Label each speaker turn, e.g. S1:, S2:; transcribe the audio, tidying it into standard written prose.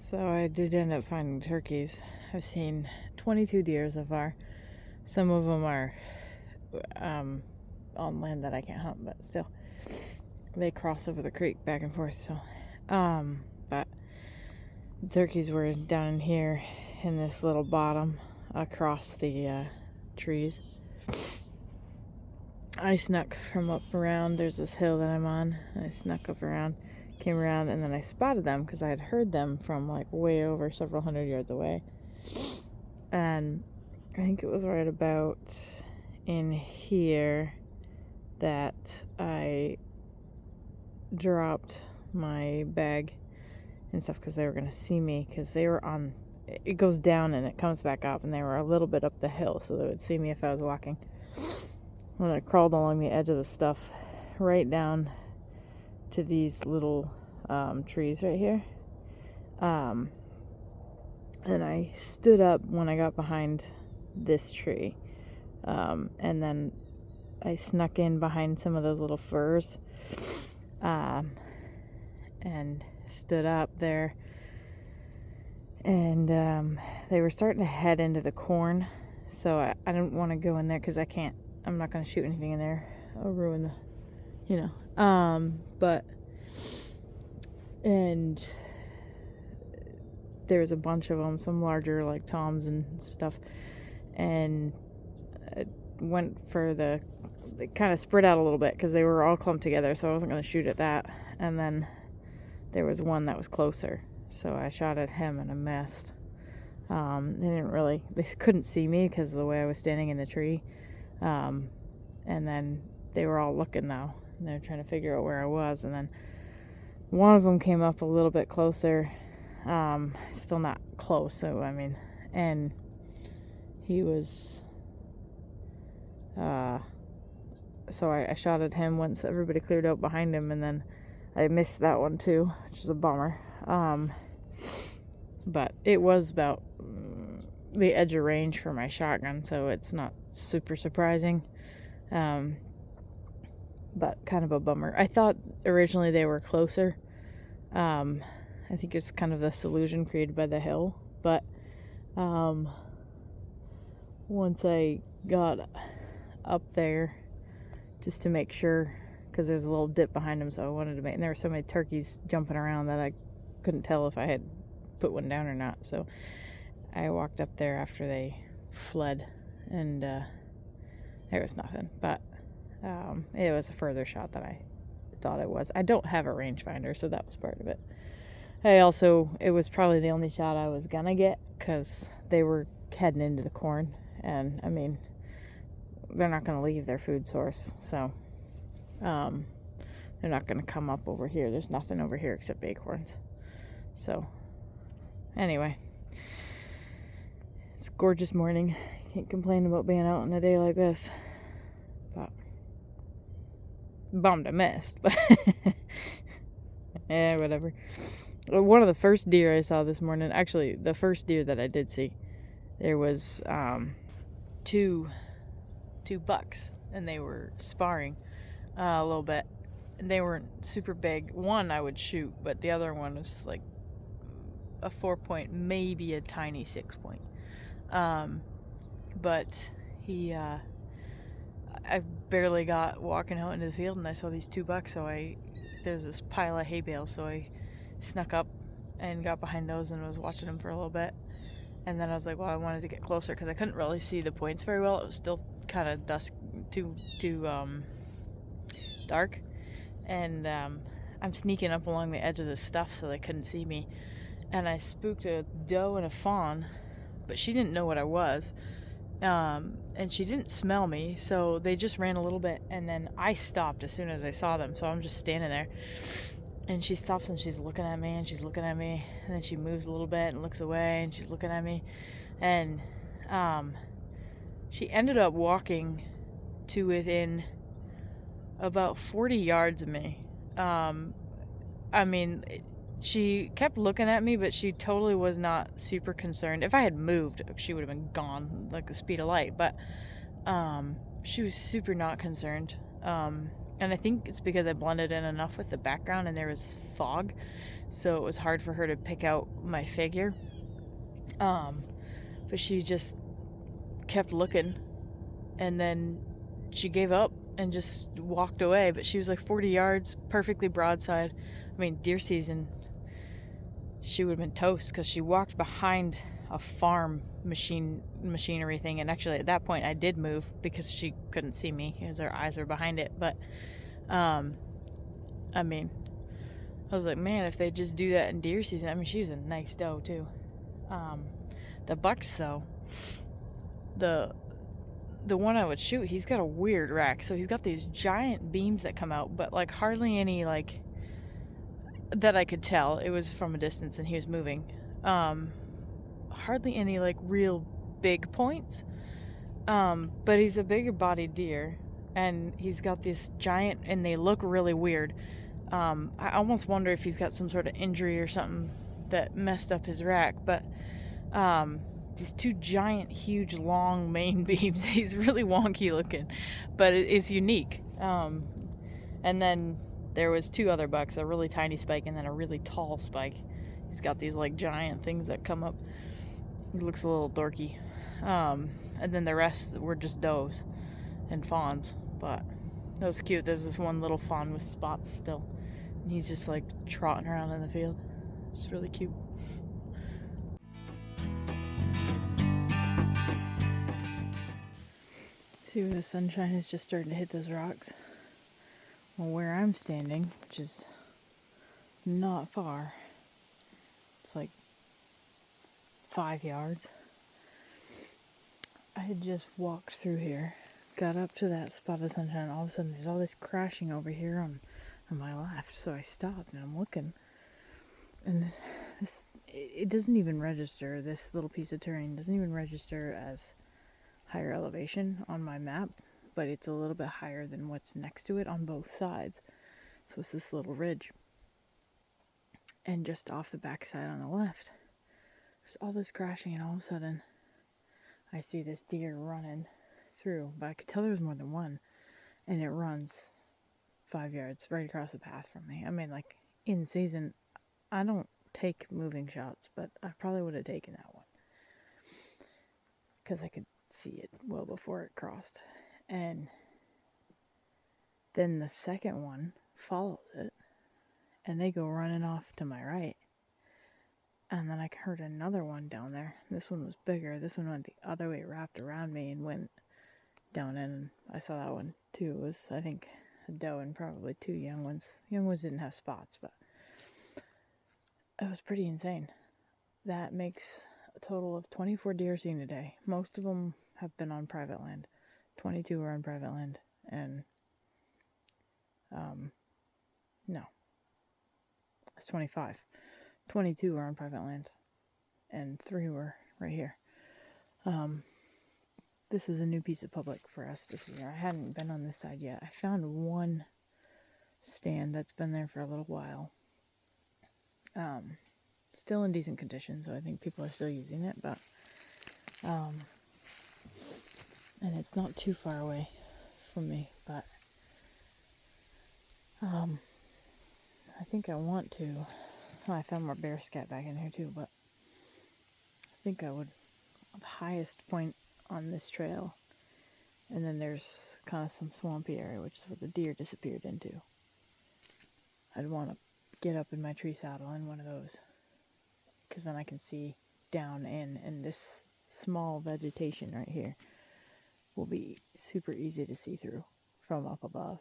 S1: So I did end up finding turkeys. I've seen 22 deer so far. Some of them are on land that I can't hunt, but still, they cross over the creek back and forth. So, but the turkeys were down in here in this little bottom across the trees. I snuck from up around. There's this hill that I'm on. I snuck up around, came around, and then I spotted them because I had heard them from like way over several hundred yards away. And I think it was right about in here that I dropped my bag and stuff because they were going to see me, because they were on, it goes down and it comes back up, and they were a little bit up the hill, so they would see me if I was walking. When I crawled along the edge of the stuff right down to these little trees right here, and I stood up when I got behind this tree, and then I snuck in behind some of those little firs, and stood up there, and they were starting to head into the corn, so I didn't want to go in there because I'm not going to shoot anything in there. I'll ruin the, and there was a bunch of them, some larger like toms and stuff, and I went for they kind of spread out a little bit because they were all clumped together, so I wasn't going to shoot at that. And then there was one that was closer, so I shot at him and I missed. They couldn't see me because of the way I was standing in the tree. And then they were all looking now, and they're trying to figure out where I was. And then one of them came up a little bit closer, still not close, so and he was, so I shot at him once everybody cleared out behind him, and then I missed that one too, which is a bummer. But it was about the edge of range for my shotgun, so it's not super surprising, but kind of a bummer. I thought originally they were closer. I think it's kind of this illusion created by the hill, but once I got up there just to make sure, because there's a little dip behind them, so I wanted to make, and there were so many turkeys jumping around that I couldn't tell if I had put one down or not, so I walked up there after they fled, and there was nothing, but it was a further shot than I thought it was. I don't have a rangefinder, so that was part of it. It was probably the only shot I was gonna get, because they were heading into the corn, and they're not gonna leave their food source, so they're not gonna come up over here. There's nothing over here except acorns. So anyway, it's a gorgeous morning. Can't complain about being out on a day like this, but bummed I missed, but yeah, whatever. One of the first deer I saw this morning, actually the first deer that I did see, there was two bucks, and they were sparring a little bit, and they weren't super big. One I would shoot, but the other one was like a 4-point, maybe a tiny 6-point. But I barely got walking out into the field, and I saw these 2 bucks, so there's this pile of hay bales, so I snuck up and got behind those and was watching them for a little bit. And then I was like, well, I wanted to get closer because I couldn't really see the points very well. It was still kind of dusk, too dark, and I'm sneaking up along the edge of the stuff so they couldn't see me, and I spooked a doe and a fawn, but she didn't know what I was, and she didn't smell me, so they just ran a little bit, and then I stopped as soon as I saw them, so I'm just standing there, and she stops and she's looking at me, and she's looking at me, and then she moves a little bit and looks away, and she's looking at me, and she ended up walking to within about 40 yards of me. She kept looking at me, but she totally was not super concerned. If I had moved, she would have been gone like the speed of light, but she was super not concerned. And I think it's because I blended in enough with the background and there was fog, so it was hard for her to pick out my figure. But she just kept looking, and then she gave up and just walked away. But she was like 40 yards, perfectly broadside. I mean, deer season, she would have been toast because she walked behind a farm machinery thing. And actually, at that point, I did move because she couldn't see me because her eyes were behind it. But I mean, I was like, man, if they just do that in deer season. I mean, she was a nice doe too. The bucks though, the one I would shoot, he's got a weird rack. So he's got these giant beams that come out, but like hardly any, like, that I could tell. It was from a distance and he was moving. Hardly any like real big points. But he's a bigger bodied deer, and he's got this giant, and they look really weird. I almost wonder if he's got some sort of injury or something that messed up his rack. But these two giant, huge, long main beams. He's really wonky looking, but it's unique. And then there was two other bucks, a really tiny spike and then a really tall spike. He's got these like giant things that come up. He looks a little dorky. And then the rest were just does and fawns. But that was cute. There's this one little fawn with spots still, and he's just like trotting around in the field. It's really cute. See where the sunshine is just starting to hit those rocks? Well, where I'm standing, which is not far, it's like 5 yards. I had just walked through here, got up to that spot of sunshine, all of a sudden there's all this crashing over here on my left. So I stopped and I'm looking, and this it doesn't even register. This little piece of terrain doesn't even register as higher elevation on my map, but it's a little bit higher than what's next to it on both sides. So it's this little ridge, and just off the backside on the left, there's all this crashing, and all of a sudden I see this deer running through, but I could tell there was more than one, and it runs 5 yards right across the path from me. I mean, like, in season, I don't take moving shots, but I probably would have taken that one because I could see it well before it crossed. And then the second one follows it, and they go running off to my right. And then I heard another one down there. This one was bigger. This one went the other way, wrapped around me, and went down in. And I saw that one too. It was, I think, a doe and probably two young ones. Young ones didn't have spots, but it was pretty insane. That makes a total of 24 deer seen today. Most of them have been on private land. 22 are on private land, and no, it's 25. 22 are on private land, and 3 were right here. This is a new piece of public for us this year. I hadn't been on this side yet. I found one stand that's been there for a little while. Still in decent condition, so I think people are still using it, but and it's not too far away from me, but I think I want to. I found more bear scat back in here too, but I think I would, the highest point on this trail, and then there's kind of some swampy area, which is where the deer disappeared into. I'd want to get up in my tree saddle in one of those, because then I can see down in, and this small vegetation right here will be super easy to see through from up above.